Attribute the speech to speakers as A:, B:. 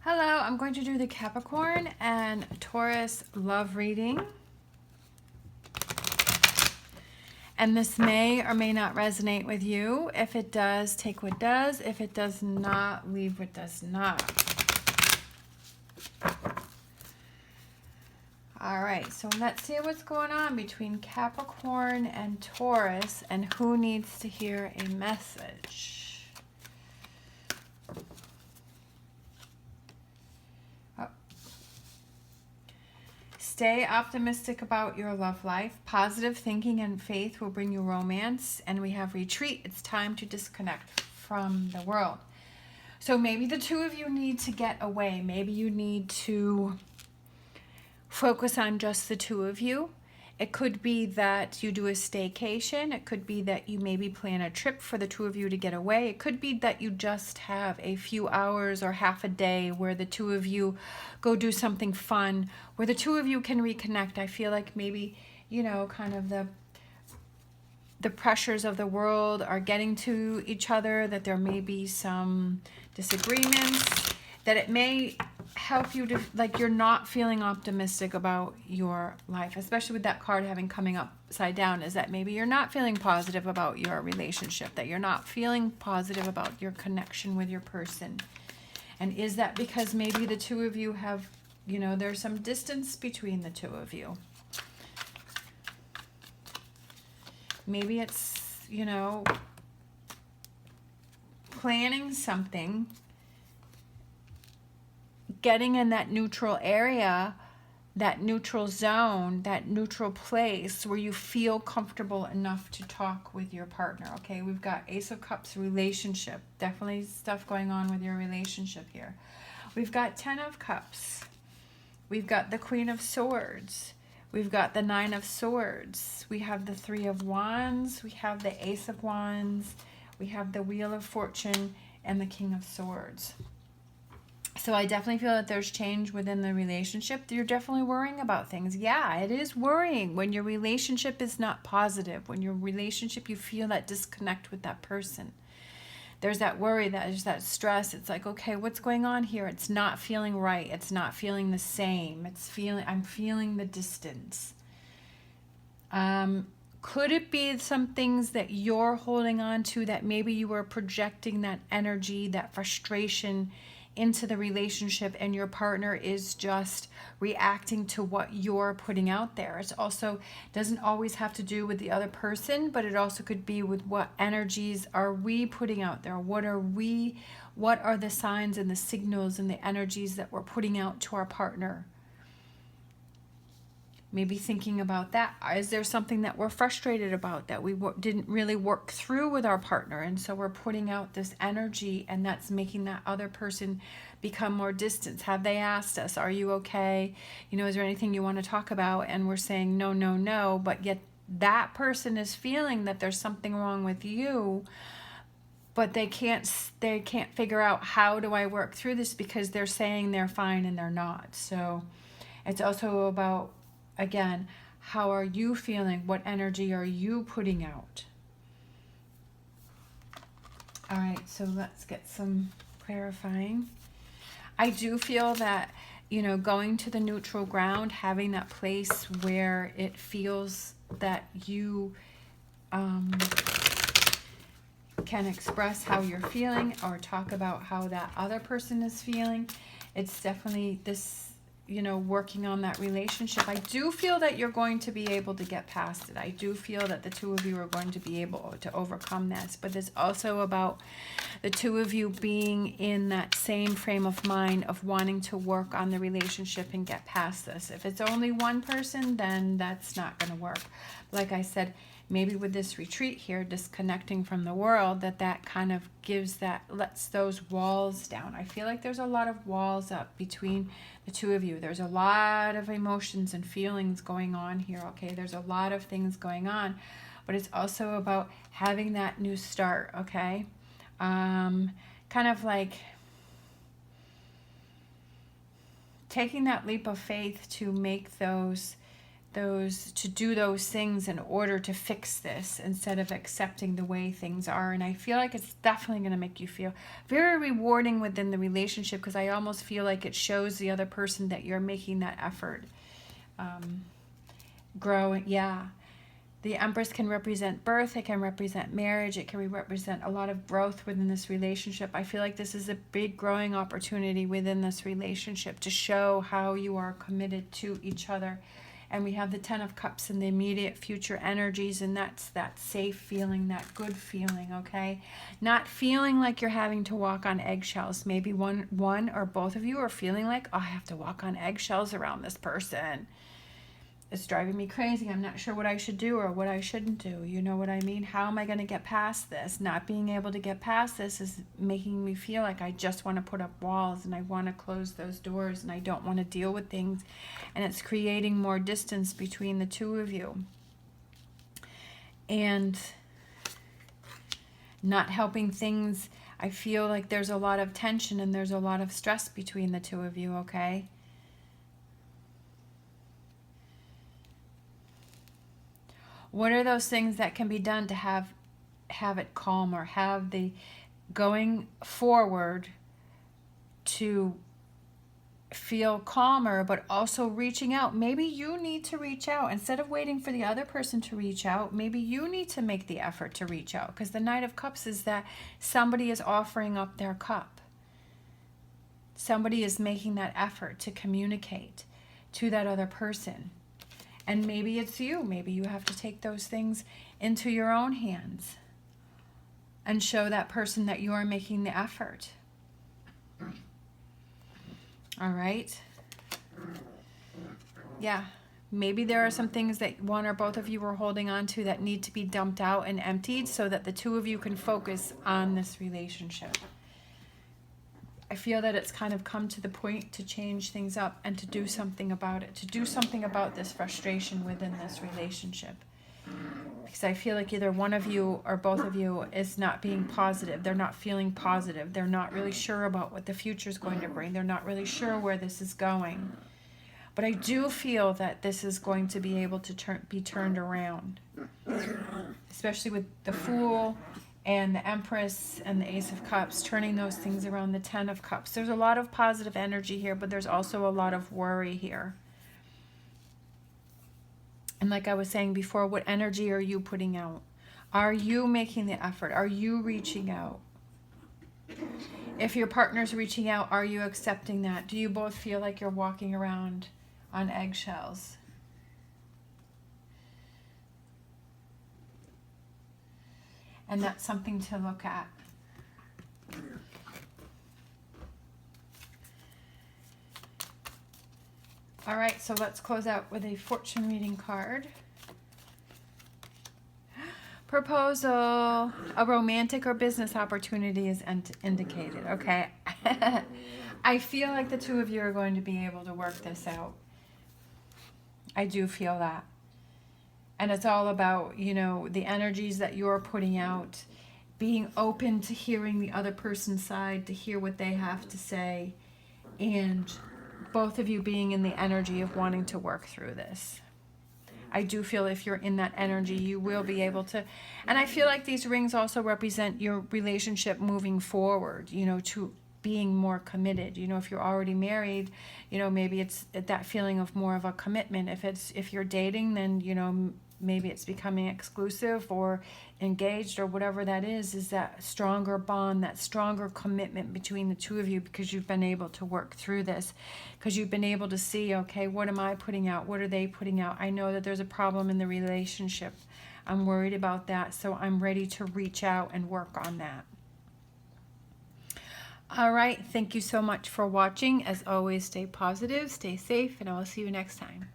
A: Hello, I'm going to do the Capricorn and Taurus love reading. And this may or may not resonate with you. If it does, take what does. If it does not, leave what does not. All right, so let's see what's going on between Capricorn and Taurus and who needs to hear a message. Stay optimistic about your love life. Positive thinking and faith will bring you romance. And we have retreat. It's time to disconnect from the world. So maybe the two of you need to get away. Maybe you need to focus on just the two of you. It could be that you do a staycation. It could be that you maybe plan a trip for the two of you to get away. It could be that you just have a few hours or half a day where the two of you go do something fun, where the two of you can reconnect. I feel like maybe, you know, kind of the pressures of the world are getting to each other, that there may be some disagreements, that it may help you to, like, you're not feeling optimistic about your life, especially with that card having coming upside down, is that maybe you're not feeling positive about your relationship, that you're not feeling positive about your connection with your person. And is that because maybe the two of you have, you know, there's some distance between the two of you? Maybe it's, you know, planning something, getting in that neutral area, that neutral zone, that neutral place where you feel comfortable enough to talk with your partner. Okay, we've got Ace of Cups, relationship. Definitely stuff going on with your relationship here. We've got 10 of Cups. We've got the Queen of Swords. We've got the 9 of Swords. We have the 3 of Wands. We have the Ace of Wands. We have the Wheel of Fortune and the King of Swords. So I definitely feel that there's change within the relationship. You're definitely worrying about things. Yeah, it is worrying when your relationship is not positive. When your relationship, you feel that disconnect with that person. There's that worry, there's that stress. It's like, okay, what's going on here? It's not feeling right. It's not feeling the same. I'm feeling the distance. Could it be some things that you're holding on to that maybe you were projecting that energy, that frustration into the relationship, and your partner is just reacting to what you're putting out there? It also doesn't always have to do with the other person, but it also could be with what energies are we putting out there? What are the signs and the signals and the energies that we're putting out to our partner? Maybe thinking about that. Is there something that we're frustrated about that we didn't really work through with our partner? And so we're putting out this energy, and that's making that other person become more distant. Have they asked us, are you okay? You know, is there anything you want to talk about? And we're saying no, no, no. But yet that person is feeling that there's something wrong with you, but they can't figure out, how do I work through this? Because they're saying they're fine and they're not. So it's also about, again, how are you feeling? What energy are you putting out? All right, so let's get some clarifying. I do feel that, you know, going to the neutral ground, having that place where it feels that you can express how you're feeling or talk about how that other person is feeling. It's definitely this, you know, working on that relationship. I do feel that you're going to be able to get past it. I do feel that the two of you are going to be able to overcome this, but it's also about the two of you being in that same frame of mind of wanting to work on the relationship and get past this. If it's only one person, then that's not going to work. Like I said, maybe with this retreat here, disconnecting from the world, that kind of lets those walls down. I feel like there's a lot of walls up between the two of you. There's a lot of emotions and feelings going on here, okay? There's a lot of things going on, but it's also about having that new start, okay? Kind of like taking that leap of faith to make to do those things in order to fix this instead of accepting the way things are. And I feel like it's definitely going to make you feel very rewarding within the relationship, because I almost feel like it shows the other person that you're making that effort. Growing, yeah. The Empress can represent birth, it can represent marriage, it can represent a lot of growth within this relationship. I feel like this is a big growing opportunity within this relationship to show how you are committed to each other. And we have the Ten of Cups in the immediate future energies, and that's that safe feeling, that good feeling, okay? Not feeling like you're having to walk on eggshells. Maybe one or both of you are feeling like, oh, I have to walk on eggshells around this person. It's driving me crazy. I'm not sure what I should do or what I shouldn't do. You know what I mean? How am I going to get past this? Not being able to get past this is making me feel like I just want to put up walls and I want to close those doors and I don't want to deal with things. And it's creating more distance between the two of you. And not helping things. I feel like there's a lot of tension and there's a lot of stress between the two of you, okay? What are those things that can be done to have it calm, or have the going forward to feel calmer, but also reaching out? Maybe you need to reach out instead of waiting for the other person to reach out. Maybe you need to make the effort to reach out, because the Knight of Cups is that somebody is offering up their cup. Somebody is making that effort to communicate to that other person. And maybe it's you. Maybe you have to take those things into your own hands and show that person that you are making the effort. All right? Yeah. Maybe there are some things that one or both of you are holding on to that need to be dumped out and emptied so that the two of you can focus on this relationship. I feel that it's kind of come to the point to change things up and to do something about it, to do something about this frustration within this relationship. Because I feel like either one of you or both of you is not being positive. They're not feeling positive. They're not really sure about what the future is going to bring. They're not really sure where this is going. But I do feel that this is going to be able to be turned around, especially with the Fool and the Empress and the Ace of Cups, turning those things around, the Ten of Cups. There's a lot of positive energy here, but there's also a lot of worry here. And like I was saying before, what energy are you putting out? Are you making the effort? Are you reaching out? If your partner's reaching out, are you accepting that? Do you both feel like you're walking around on eggshells? And that's something to look at. All right, so let's close out with a fortune reading card. Proposal. A romantic or business opportunity is indicated, okay? I feel like the two of you are going to be able to work this out. I do feel that. And it's all about, you know, the energies that you're putting out, being open to hearing the other person's side, to hear what they have to say, and both of you being in the energy of wanting to work through this. I do feel if you're in that energy, you will be able to. And I feel like these rings also represent your relationship moving forward, you know, to being more committed. You know, if you're already married, you know, maybe it's that feeling of more of a commitment. If you're dating, then, you know, maybe it's becoming exclusive or engaged or whatever that is that stronger bond, that stronger commitment between the two of you, because you've been able to work through this, because you've been able to see, okay, what am I putting out? What are they putting out? I know that there's a problem in the relationship. I'm worried about that, so I'm ready to reach out and work on that. All right, thank you so much for watching. As always, stay positive, stay safe, and I will see you next time.